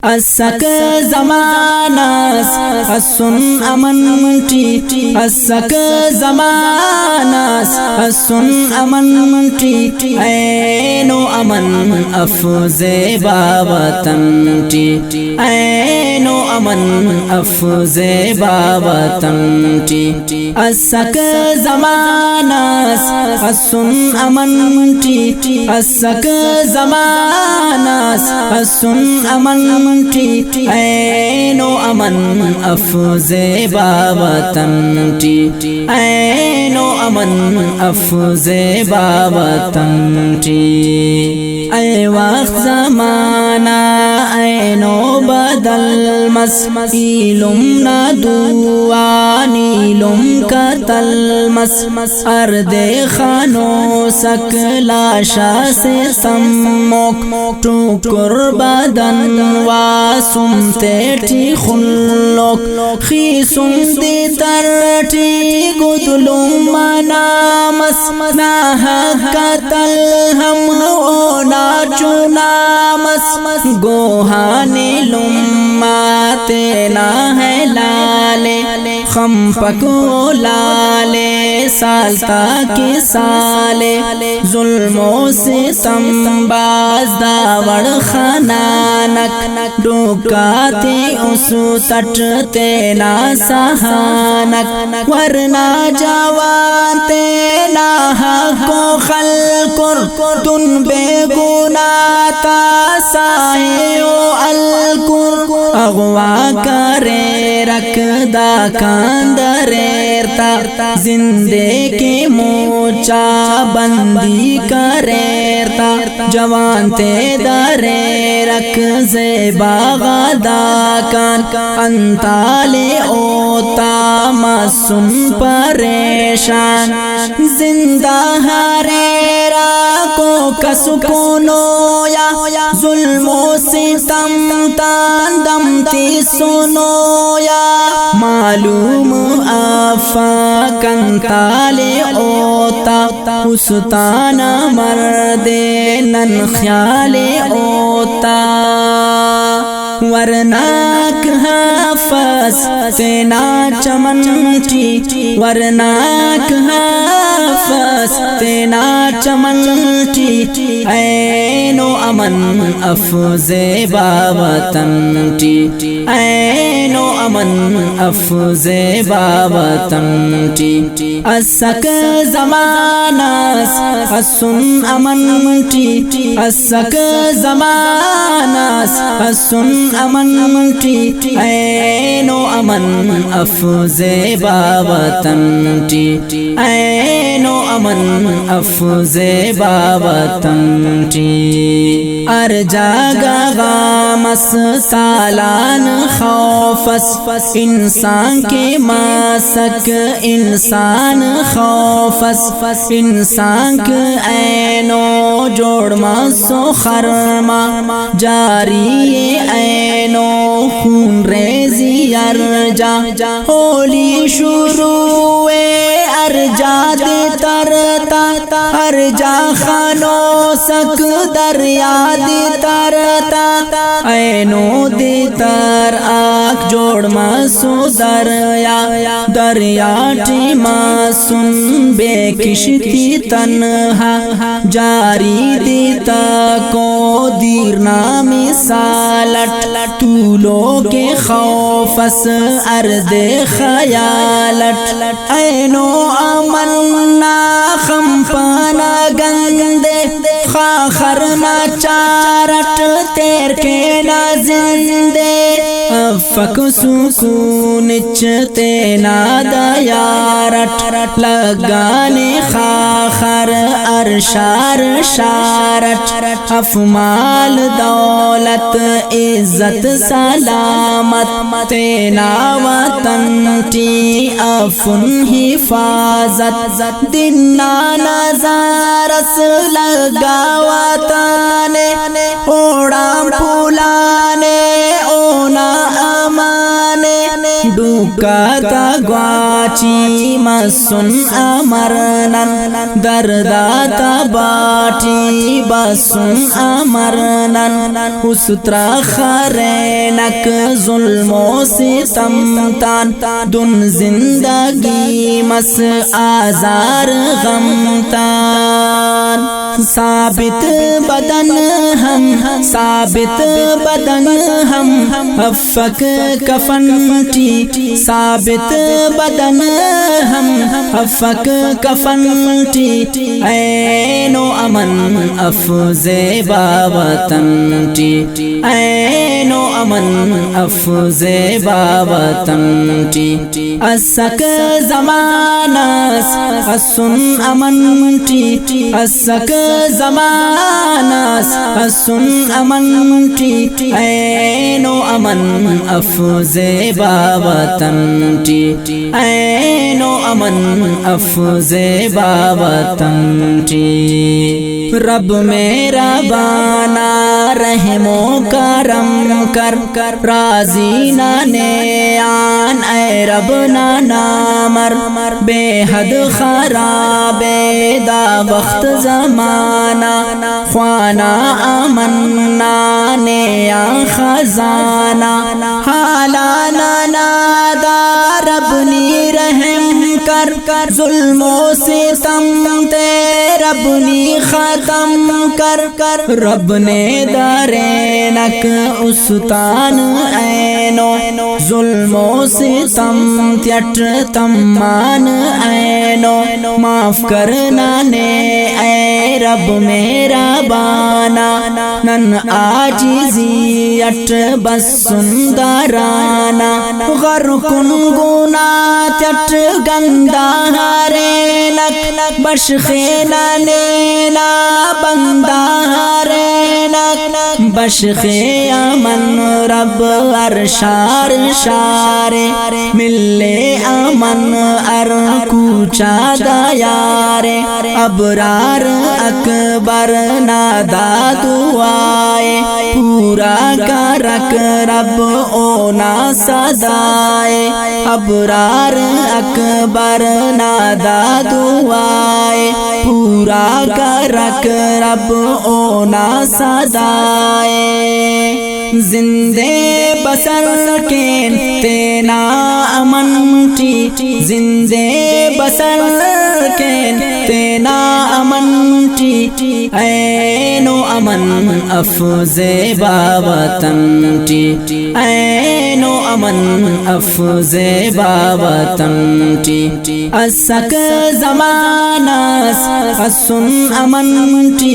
السک زمانس السن امنٹی السک زمانس السن امنٹی اینو امن افزے بابتنٹی اینو امن افزے بابتنٹی السک زمانس السن امنٹی السک زمانس السن امنٹی اینو امن افزے بابتنٹی اینو امن افزے بابتنٹی اے وقت زمانہ اینو بدل مس ایلم ندوا نیلم قتل مس ارد خانو سکلاشا سے سمک ٹوکر بدن واسم تیٹی خلوک خیسم دی ترٹی گدلم منامس ناہک قتل ہم ہو ناچنامس گوہانی لماتے نہ ہے لالے خم پکو لالے سالتا کی سالے ظلموں سے تمباز داوڑ خانانک ڈوکاتے اس تٹتے نا سہانک ورنہ جوان تینا حق و خلقر تن بے گناہ تا سائیو الکر اغوا کرے رکھدا کاندریرتا زندے کی موچا بندی کریرتا جوان تے درے رکھ زیبا غدا کان انتالے اوتا مسن پریشان زندہ ہریرا کو کسکونو یا ظلموں سے تم تان دمتی سنو یا معلوم آفا کنتالے اوتا استان مردے نن خیالے اوتا ورناک حافظ تینا چمنٹی ورناک حافظ تینا چمنٹی اینو امن افزے بابتنٹی اینو امن افزے بابتنٹی السک زمانس السن امنٹی السک زمانس السن امنٹی اینو امن افزے بابتنٹی اینو امن افزے بابتنٹی ارجا غامس تالان خوفس انسان کے ماسک انسان خوفس انسان کے اینو جوڑ مسو خرما جاری اینو خون ریزی ارجا ہولی شروع ارجا دے ترتا ارجا خانو سک دریا دے ترتا اینو دے تر آکھ جوڑ مسو دریا دریا ٹی ماسن بے کشتی تنہا جاری دیتا کو دیر نامی سالٹ طولوں کے خوفس ارد خیالٹ اینو امنا خمپانا گندے خاخرنا چارٹ تیر کے نا زندے افک سکون چتے نا دیارٹ لگانے خاخر ارشار شارٹ افمال دولت عزت سلامت تینا وطنٹی افن حفاظت دنا نظارس لگا وطانے اوڑا پولانے اونا امانے ڈوکاتا گواچی مسن امرنن درداتا باٹی بسن امرنن اسطرا خرے نک ظلم و ستم تان دن زندگی مس آزار غم تان ثابت بدن ہم ثابت بدن ہم افک کفن ٹی ثابت بدن ہم افک کفن ٹی عین و امن افز باوطن ٹی عین و امن افز باوطن ٹی اسک زمانس اسن امن ٹی اسک زمانس اسن امن ٹی عین و امن افز باوطن ٹی عین و امن افز باوطن ٹی رب میرا بانا رحم و کرم کر راضی نیان اے رب نامر بے حد خراب دا وقت زمانہ خوانا امنا نیا خزانہ حالانا نادا رب نی رحم کر ظلم و ستم تے رب نی ختم کر رب نے دارینک استان اینو ظلم و ستم تیٹ تمان اینو معاف کرنا نے اے رب میرا بانا نن آجزی اٹ بس سندرانا غرکن گنا تیٹ گندہ رینک بشخینا نینا بندہ رینک بشخی امن رب ارشار شارے ملے امن ار کوچا دیارے ابرار اکبر نادا دعائے پورا کرک رب اونا صدائے ابرار اکبر نادا دعائے پورا کرک رب اونا صدائے زندے بسر کے تینا امن ٹی زندے بسر کے تینا امن ٹی عین و امن افز باوطن ٹی عین و امن افز باوطن ٹی اسک زمانس اسن امن ٹی